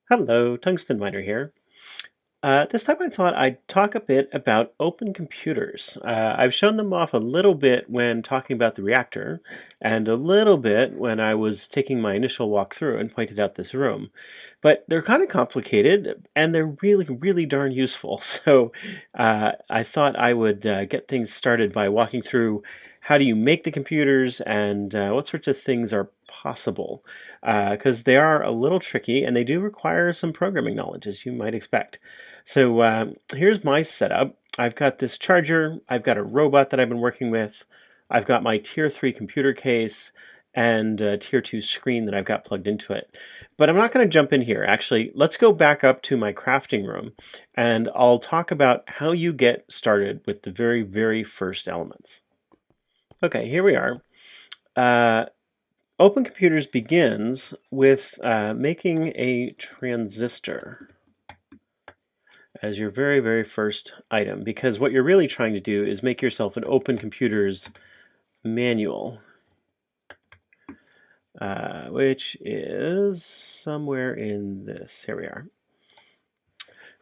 Hello, Tungsten Miner here. This time I thought I'd talk a bit about open computers. I've shown them off a little bit when talking about the reactor, and a little bit when I was taking my initial walk through and pointed out this room. But they're kind of complicated, and they're really, really darn useful. So I thought I would get things started by walking through how do you make the computers and what sorts of things are possible. Because they are a little tricky and they do require some programming knowledge, as you might expect. So here's my setup. I've got this charger, I've got a robot that I've been working with, I've got my tier 3 computer case, and a tier 2 screen that I've got plugged into it. But I'm not going to jump in here. Actually, let's go back up to my crafting room, and I'll talk about how you get started with the very, very first elements. Okay, here we are. OpenComputers begins with making a transistor as your very, very first item, because what you're really trying to do is make yourself an OpenComputers manual, which is somewhere in this. Here we are.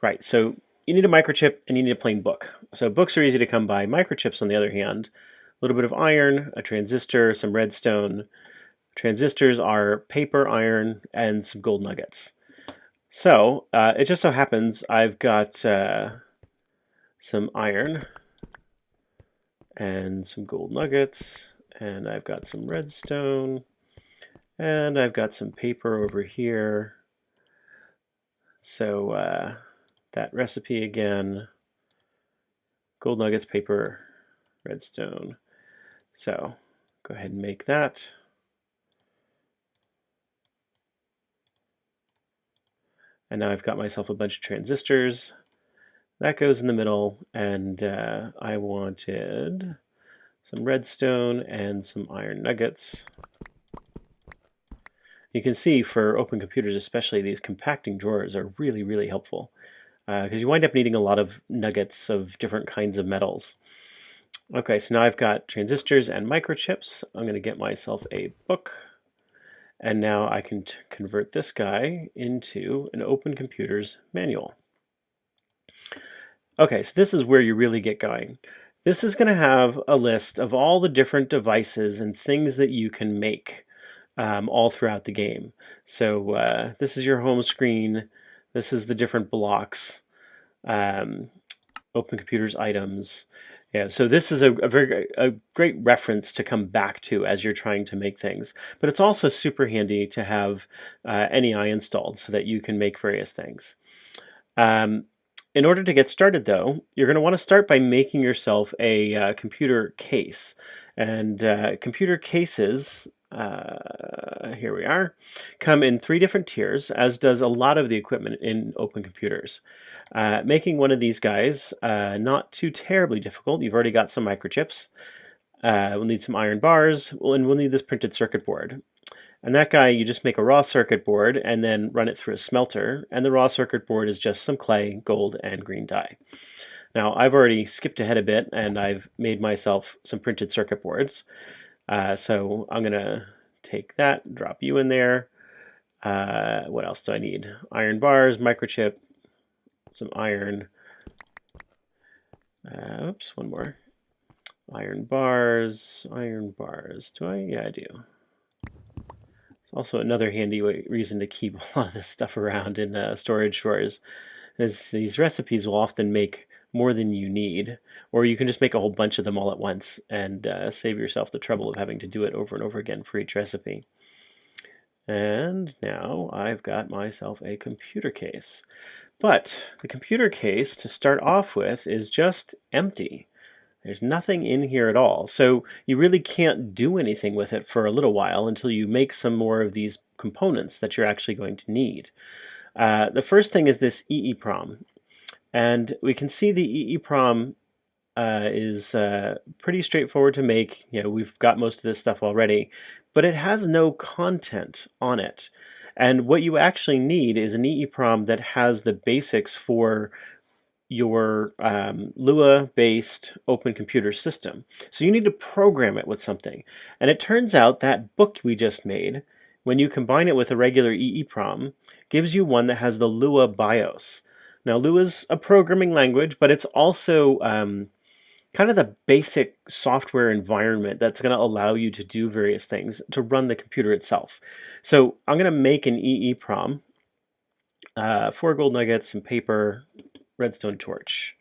Right, so you need a microchip and you need a plain book. So books are easy to come by. Microchips, on the other hand, a little bit of iron, a transistor, some redstone. Transistors are paper, iron, and some gold nuggets. So it just so happens I've got some iron and some gold nuggets, and I've got some redstone, and I've got some paper over here. So that recipe again, gold nuggets, paper, redstone. So go ahead and make that. And now I've got myself a bunch of transistors. That goes in the middle, and I wanted some redstone and some iron nuggets. You can see for OpenComputers especially, these compacting drawers are really, really helpful because you wind up needing a lot of nuggets of different kinds of metals. Okay, so now I've got transistors and microchips. I'm going to get myself a book. And now I can convert this guy into an OpenComputers manual. Okay, so this is where you really get going. This is going to have a list of all the different devices and things that you can make all throughout the game. So this is your home screen. This is the different blocks, OpenComputers items. Yeah, so this is a great reference to come back to as you're trying to make things. But it's also super handy to have NEI installed so that you can make various things. In order to get started, though, you're going to want to start by making yourself a computer case. And computer cases, here we are, come in 3 different tiers, as does a lot of the equipment in OpenComputers. Making one of these guys not too terribly difficult. You've already got some microchips. We'll need some iron bars, and we'll need this printed circuit board. And that guy, you just make a raw circuit board and then run it through a smelter, and the raw circuit board is just some clay, gold, and green dye. Now, I've already skipped ahead a bit, and I've made myself some printed circuit boards. So I'm going to take that, drop you in there. What else do I need? Iron bars, microchip, some iron. Oops, one more. Iron bars, iron bars. Do I? Yeah, I do. It's also another handy reason to keep a lot of this stuff around in storage drawers, is these recipes will often make more than you need, or you can just make a whole bunch of them all at once and save yourself the trouble of having to do it over and over again for each recipe. And now I've got myself a computer case. But the computer case, to start off with, is just empty. There's nothing in here at all. So you really can't do anything with it for a little while until you make some more of these components that you're actually going to need. The first thing is this EEPROM. And we can see the EEPROM is pretty straightforward to make. You know, we've got most of this stuff already, but it has no content on it. And what you actually need is an EEPROM that has the basics for your Lua-based open computer system. So you need to program it with something. And it turns out that book we just made when you combine it with a regular EEPROM, gives you one that has the Lua BIOS. Now, Lua is a programming language, but it's also kind of the basic software environment that's going to allow you to do various things to run the computer itself. So I'm going to make an EEPROM, 4 gold nuggets, some paper, redstone torch.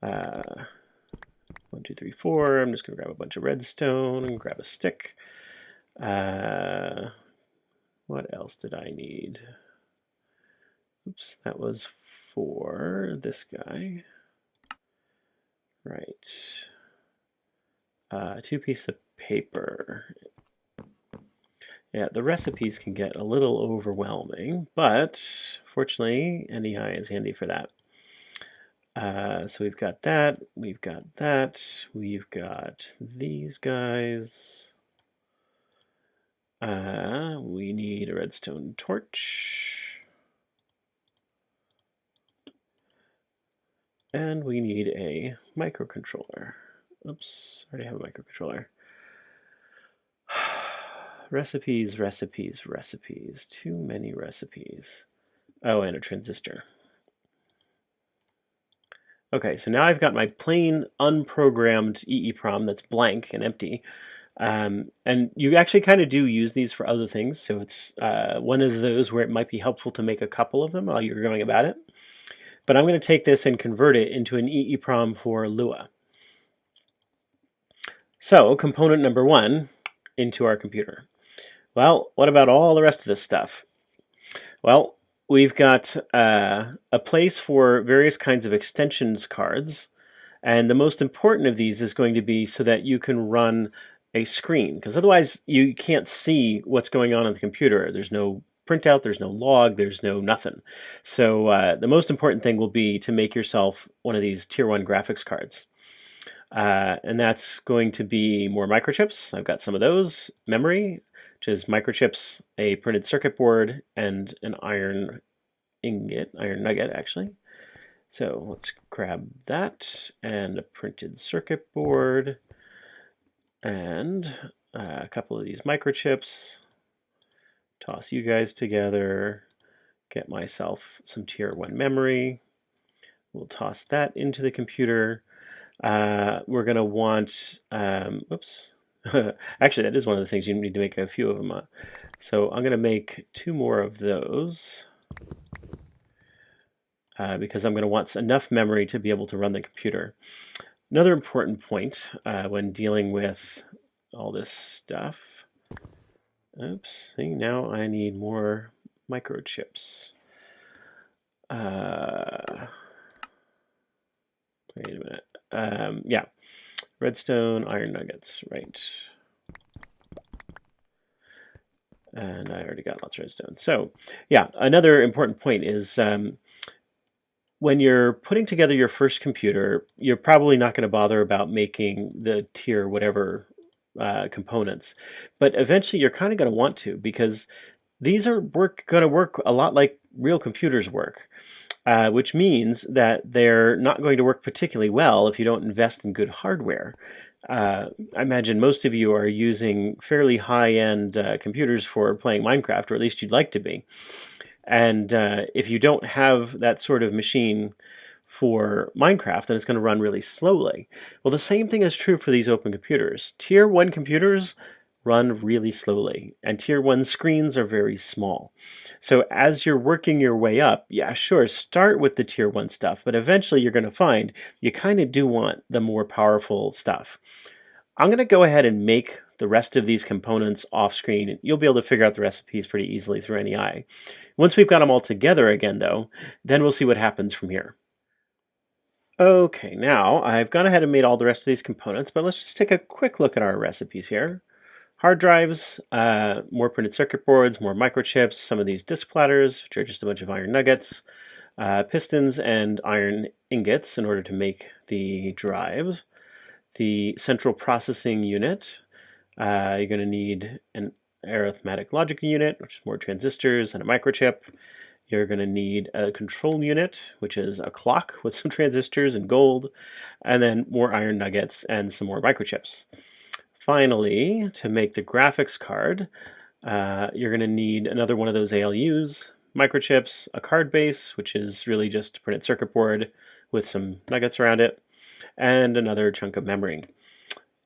1, 2, 3, 4. I'm just going to grab a bunch of redstone and grab a stick. What else did I need? Oops, that was for this guy. Right. 2 pieces of paper. Yeah, the recipes can get a little overwhelming, but fortunately, NEI is handy for that. So we've got that, we've got these guys. We need a redstone torch. And we need a microcontroller. Oops, I already have a microcontroller. Recipes. Too many recipes. Oh, and a transistor. Okay, so now I've got my plain unprogrammed EEPROM that's blank and empty. And you actually kind of do use these for other things, so it's one of those where it might be helpful to make a couple of them while you're going about it. But I'm going to take this and convert it into an EEPROM for Lua. So, component number 1 into our computer. Well, what about all the rest of this stuff? Well, we've got a place for various kinds of extensions cards, and the most important of these is going to be so that you can run a screen, because otherwise you can't see what's going on the computer. There's no printout, there's no log, there's no nothing. So the most important thing will be to make yourself one of these Tier 1 graphics cards. And that's going to be more microchips. I've got some of those. Memory, which is microchips, a printed circuit board, and an iron nugget actually. So let's grab that, and a printed circuit board, and a couple of these microchips. Toss you guys together, get myself some Tier 1 memory. We'll toss that into the computer. We're going to want, oops, actually that is one of the things you need to make a few of them. So I'm going to make 2 more of those because I'm going to want enough memory to be able to run the computer. Another important point when dealing with all this stuff, oops, see, now I need more microchips. Wait a minute. Yeah, redstone, iron nuggets, right. And I already got lots of redstone. So yeah, another important point is when you're putting together your first computer, you're probably not going to bother about making the tier whatever components. But eventually you're kind of going to want to, because these are going to work a lot like real computers work. Which means that they're not going to work particularly well if you don't invest in good hardware. I imagine most of you are using fairly high-end computers for playing Minecraft, or at least you'd like to be. And if you don't have that sort of machine for Minecraft, then it's going to run really slowly. Well, the same thing is true for these OpenComputers. Tier 1 computers run really slowly, and Tier 1 screens are very small. So as you're working your way up, yeah, sure, start with the Tier 1 stuff, but eventually you're going to find you kind of do want the more powerful stuff. I'm going to go ahead and make the rest of these components off screen. You'll be able to figure out the recipes pretty easily through NEI. Once we've got them all together again, though, then we'll see what happens from here. Okay, now I've gone ahead and made all the rest of these components, but let's just take a quick look at our recipes here. Hard drives, more printed circuit boards, more microchips, some of these disk platters, which are just a bunch of iron nuggets, pistons and iron ingots in order to make the drives. The central processing unit, you're going to need an arithmetic logic unit, which is more transistors and a microchip. You're going to need a control unit, which is a clock with some transistors and gold, and then more iron nuggets and some more microchips. Finally, to make the graphics card, You're going to need another one of those ALUs, microchips, a card base, which is really just a printed circuit board with some nuggets around it, and another chunk of memory.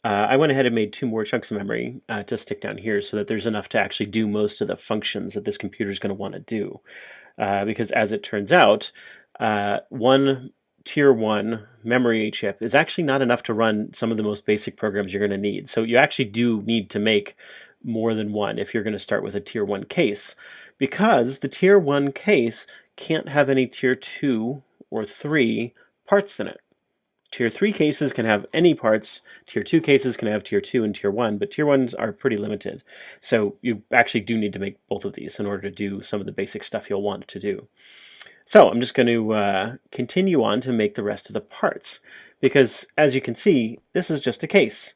I went ahead and made 2 more chunks of memory to stick down here so that there's enough to actually do most of the functions that this computer is going to want to do. Because as it turns out, one tier 1 memory chip is actually not enough to run some of the most basic programs you're going to need. So you actually do need to make more than one if you're going to start with a tier 1 case, because the tier 1 case can't have any tier 2 or 3 parts in it. Tier 3 cases can have any parts, tier 2 cases can have tier 2 and tier 1, but tier 1s are pretty limited. So you actually do need to make both of these in order to do some of the basic stuff you'll want to do. So I'm just going to continue on to make the rest of the parts, because as you can see, this is just a case.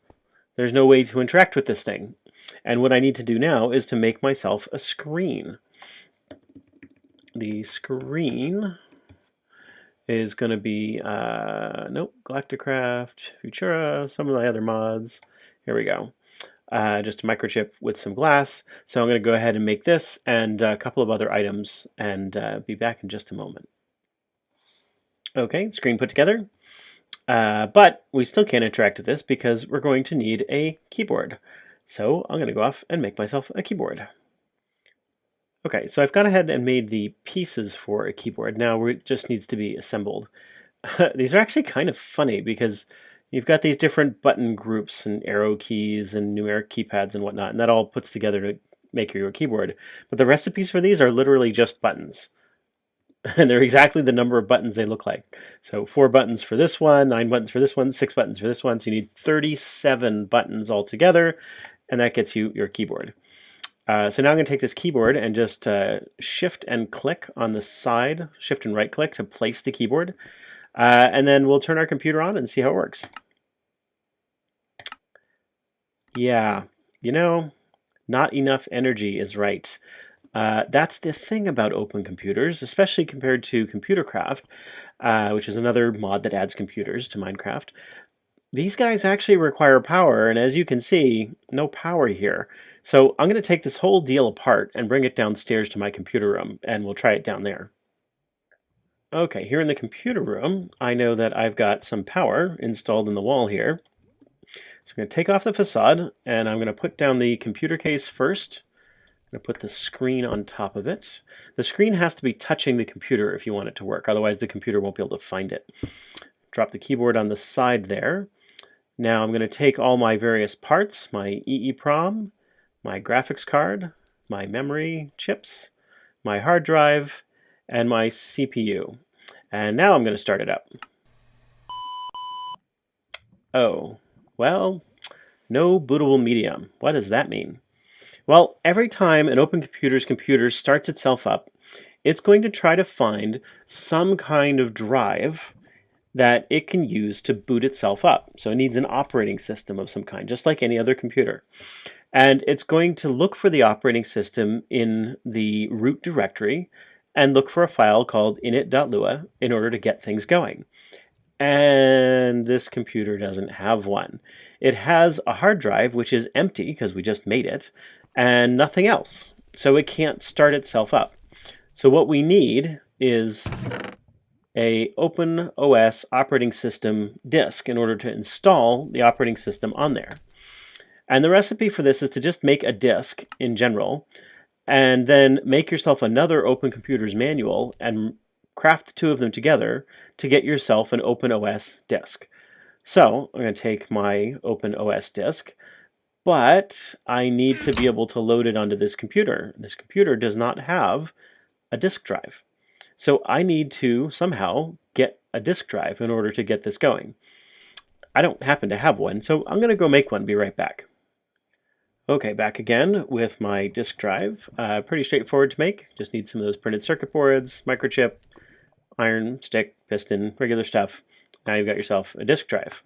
There's no way to interact with this thing. And what I need to do now is to make myself a screen. The screen is going to be, nope, Galacticraft, Futura, some of my other mods. Here we go. Just a microchip with some glass. So I'm going to go ahead and make this and a couple of other items and be back in just a moment. Okay, screen put together. But we still can't interact with this because we're going to need a keyboard. So I'm going to go off and make myself a keyboard. Okay, so I've gone ahead and made the pieces for a keyboard. Now it just needs to be assembled. These are actually kind of funny because you've got these different button groups and arrow keys and numeric keypads and whatnot, and that all puts together to make your keyboard. But the recipes for these are literally just buttons. And they're exactly the number of buttons they look like. So 4 buttons for this one, 9 buttons for this one, 6 buttons for this one. So you need 37 buttons altogether, and that gets you your keyboard. So now I'm going to take this keyboard and just shift and click on the side, shift and right click to place the keyboard. And then we'll turn our computer on and see how it works. Yeah, you know, not enough energy is right. That's the thing about OpenComputers, especially compared to ComputerCraft, which is another mod that adds computers to Minecraft. These guys actually require power, and as you can see, no power here. So I'm going to take this whole deal apart and bring it downstairs to my computer room, and we'll try it down there. Okay, here in the computer room, I know that I've got some power installed in the wall here. So I'm going to take off the facade, and I'm going to put down the computer case first. I'm going to put the screen on top of it. The screen has to be touching the computer if you want it to work, otherwise the computer won't be able to find it. Drop the keyboard on the side there. Now I'm going to take all my various parts, my EEPROM, my graphics card, my memory chips, my hard drive, and my CPU. And now I'm going to start it up. Oh, well, no bootable medium. What does that mean? Well, every time an OpenComputers computer starts itself up, it's going to try to find some kind of drive that it can use to boot itself up. So it needs an operating system of some kind, just like any other computer. And it's going to look for the operating system in the root directory and look for a file called init.lua in order to get things going. And this computer doesn't have one. It has a hard drive, which is empty because we just made it, and nothing else. So it can't start itself up. So what we need is a OpenOS operating system disk in order to install the operating system on there. And the recipe for this is to just make a disk in general, and then make yourself another OpenComputers manual and craft the 2 of them together to get yourself an OpenOS disk. So I'm going to take my OpenOS disk, but I need to be able to load it onto this computer. This computer does not have a disk drive. So I need to somehow get a disk drive in order to get this going. I don't happen to have one, so I'm going to go make one. Be right back. Okay, back again with my disk drive. Pretty straightforward to make. Just need some of those printed circuit boards, microchip, iron, stick, piston, regular stuff. Now you've got yourself a disk drive.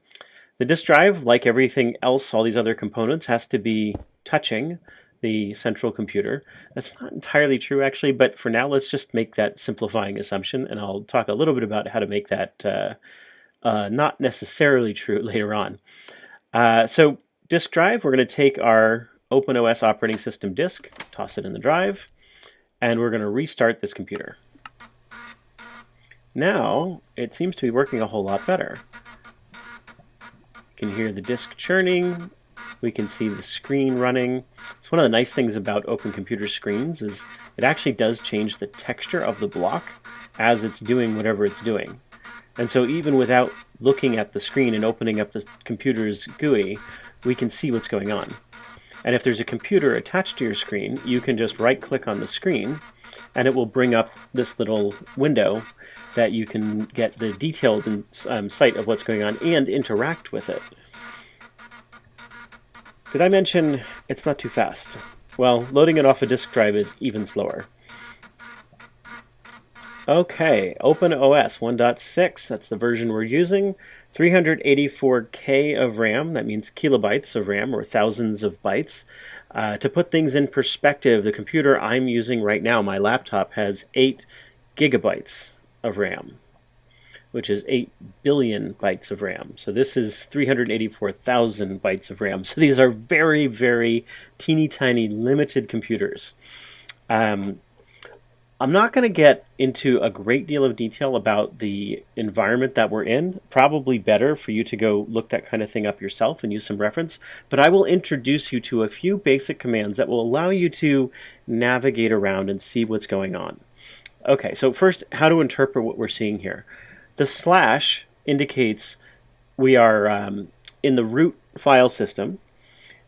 The disk drive, like everything else, all these other components, has to be touching the central computer. That's not entirely true, actually, but for now, let's just make that simplifying assumption, and I'll talk a little bit about how to make that not necessarily true later on. So disk drive, we're going to take our OpenOS operating system disk, toss it in the drive, and we're going to restart this computer. Now, it seems to be working a whole lot better. You can hear the disk churning. We can see the screen running. It's one of the nice things about OpenComputers screens is it actually does change the texture of the block as it's doing whatever it's doing. And so even without looking at the screen and opening up the computer's GUI, we can see what's going on. And if there's a computer attached to your screen, you can just right-click on the screen, and it will bring up this little window that you can get the detailed sight of what's going on and interact with it. Did I mention it's not too fast? Well, loading it off a disk drive is even slower. Okay, OpenOS 1.6, that's the version we're using. 384K of RAM, that means kilobytes of RAM, or thousands of bytes. To put things in perspective, the computer I'm using right now, my laptop, has 8 gigabytes of RAM, which is 8 billion bytes of RAM. So this is 384,000 bytes of RAM. So these are very, very teeny tiny limited computers. I'm not going to get into a great deal of detail about the environment that we're in. Probably better for you to go look that kind of thing up yourself and use some reference. But I will introduce you to a few basic commands that will allow you to navigate around and see what's going on. Okay, so first, how to interpret what we're seeing here. The slash indicates we are in the root file system,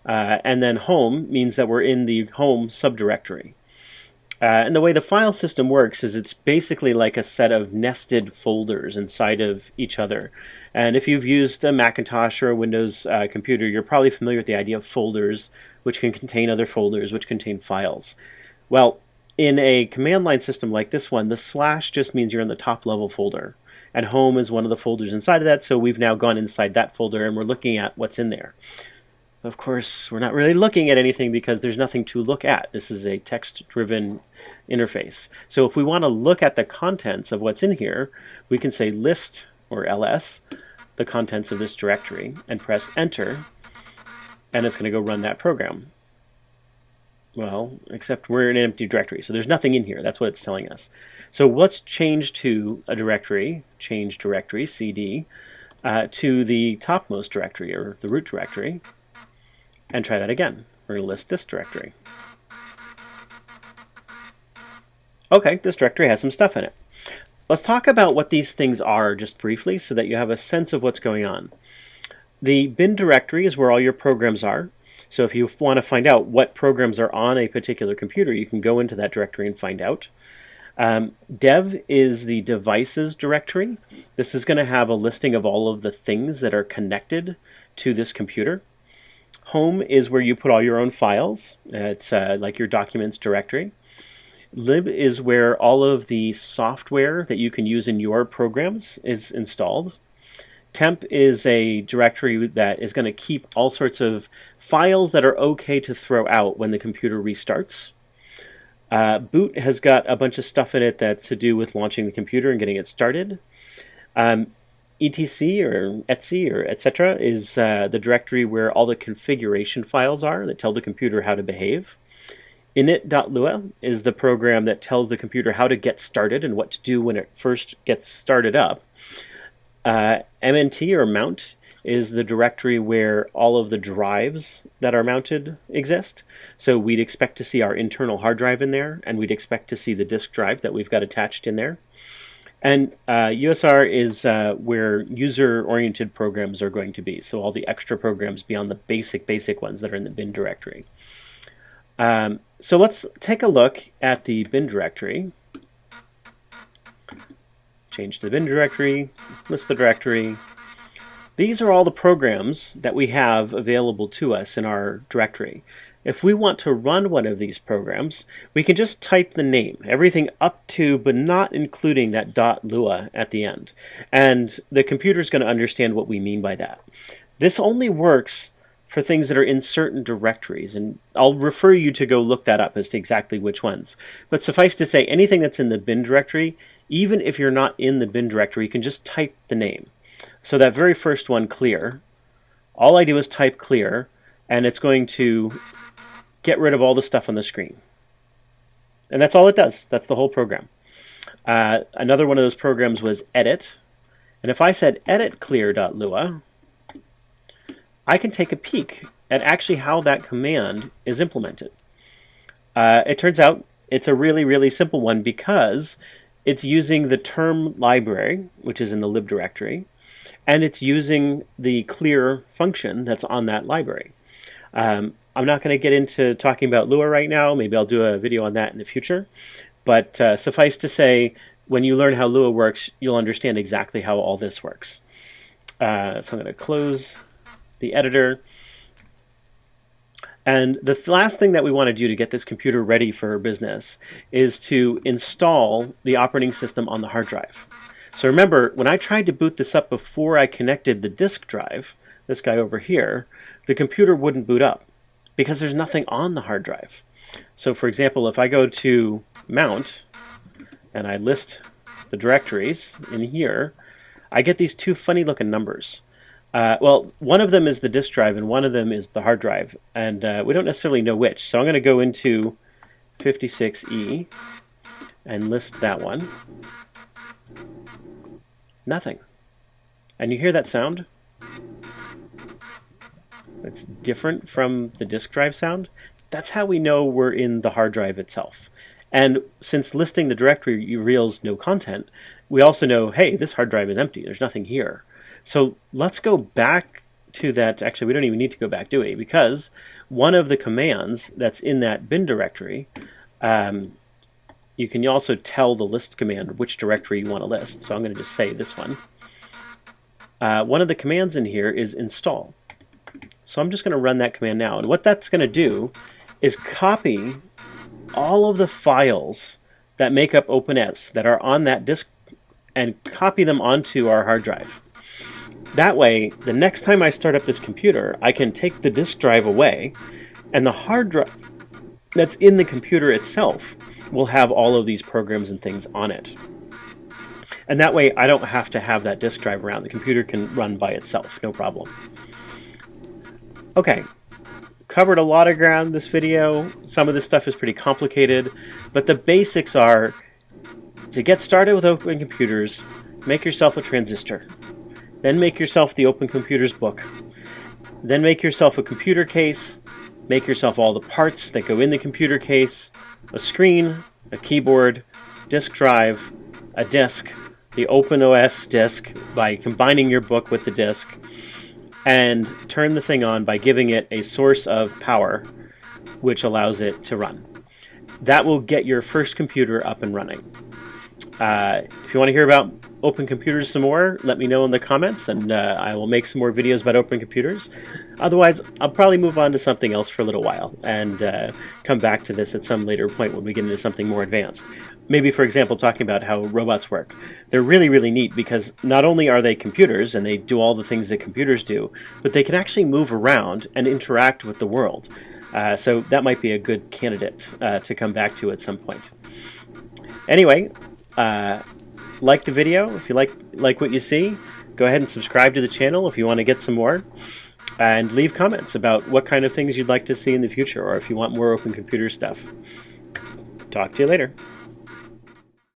and then home means that we're in the home subdirectory. And the way the file system works is it's basically like a set of nested folders inside of each other. And if you've used a Macintosh or a Windows computer, you're probably familiar with the idea of folders, which can contain other folders, which contain files. Well, in a command line system like this one, the slash just means you're in the top level folder. And home is one of the folders inside of that, so we've now gone inside that folder and we're looking at what's in there. Of course, we're not really looking at anything because there's nothing to look at. This is a text-driven interface. So if we want to look at the contents of what's in here, we can say list, or ls, the contents of this directory, and press enter, and it's going to go run that program. Well, except we're in an empty directory, so there's nothing in here. That's what it's telling us. So let's change to a directory, change directory, cd, to the topmost directory, or the root directory, and try that again. We're going to list this directory. Okay, this directory has some stuff in it. Let's talk about what these things are just briefly so that you have a sense of what's going on. The bin directory is where all your programs are. So if you want to find out what programs are on a particular computer, you can go into that directory and find out. Dev is the devices directory. This is going to have a listing of all of the things that are connected to this computer. Home is where you put all your own files. It's like your documents directory. Lib is where all of the software that you can use in your programs is installed. Temp is a directory that is going to keep all sorts of files that are okay to throw out when the computer restarts. Boot has got a bunch of stuff in it that's to do with launching the computer and getting it started. etc or etc or etc is the directory where all the configuration files are that tell the computer how to behave. Init.lua is the program that tells the computer how to get started and what to do when it first gets started up. MNT or mount is the directory where all of the drives that are mounted exist. So we'd expect to see our internal hard drive in there, and we'd expect to see the disk drive that we've got attached in there. And USR is where user-oriented programs are going to be, so all the extra programs beyond the basic ones that are in the bin directory. So let's take a look at the bin directory. Change to the bin directory, list the directory. These are all the programs that we have available to us in our directory. If we want to run one of these programs, we can just type the name, everything up to but not including that .lua at the end. And the computer is going to understand what we mean by that. This only works for things that are in certain directories, and I'll refer you to go look that up as to exactly which ones. But suffice to say, anything that's in the bin directory, even if you're not in the bin directory, you can just type the name. So that very first one, clear, all I do is type clear, and it's going to get rid of all the stuff on the screen. And that's all it does. That's the whole program. Another one of those programs was edit. And if I said edit clear.lua, I can take a peek at actually how that command is implemented. It turns out it's a really, really simple one because it's using the term library, which is in the lib directory, and it's using the clear function that's on that library. I'm not going to get into talking about Lua right now. Maybe I'll do a video on that in the future. But suffice to say, when you learn how Lua works, you'll understand exactly how all this works. So I'm going to close the editor. And the last thing that we want to do to get this computer ready for business is to install the operating system on the hard drive. So remember, when I tried to boot this up before I connected the disk drive, this guy over here, the computer wouldn't boot up because there's nothing on the hard drive. So for example, if I go to Mount and I list the directories in here, I get these two funny looking numbers. Well, one of them is the disk drive and one of them is the hard drive, and we don't necessarily know which. So I'm going to go into 56E and list that one. Nothing. And you hear that sound? It's different from the disk drive sound. That's how we know we're in the hard drive itself. And since listing the directory reveals no content, we also know, hey, this hard drive is empty. There's nothing here. So let's go back to that. Actually, we don't even need to go back, do we? Because one of the commands that's in that bin directory, you can also tell the list command which directory you want to list. So I'm going to just say this one. One of the commands in here is install. So I'm just going to run that command now. And what that's going to do is copy all of the files that make up OpenS that are on that disk and copy them onto our hard drive. That way, the next time I start up this computer, I can take the disk drive away, and the hard drive that's in the computer itself will have all of these programs and things on it. And that way, I don't have to have that disk drive around. The computer can run by itself, no problem. Okay, covered a lot of ground in this video. Some of this stuff is pretty complicated, but the basics are, to get started with OpenComputers, make yourself a transistor. Then make yourself the OpenComputers book. Then make yourself a computer case. Make yourself all the parts that go in the computer case, a screen, a keyboard, disk drive, a disk, the OpenOS disk by combining your book with the disk, and turn the thing on by giving it a source of power which allows it to run. That will get your first computer up and running. If you want to hear about OpenComputers some more, let me know in the comments, and I will make some more videos about OpenComputers. Otherwise, I'll probably move on to something else for a little while and come back to this at some later point when we get into something more advanced. Maybe, for example, talking about how robots work. They're really, really neat because not only are they computers and they do all the things that computers do, but they can actually move around and interact with the world. So that might be a good candidate to come back to at some point. Anyway, like the video. If you like what you see, go ahead and subscribe to the channel if you want to get some more. And leave comments about what kind of things you'd like to see in the future, or if you want more OpenComputer stuff. Talk to you later.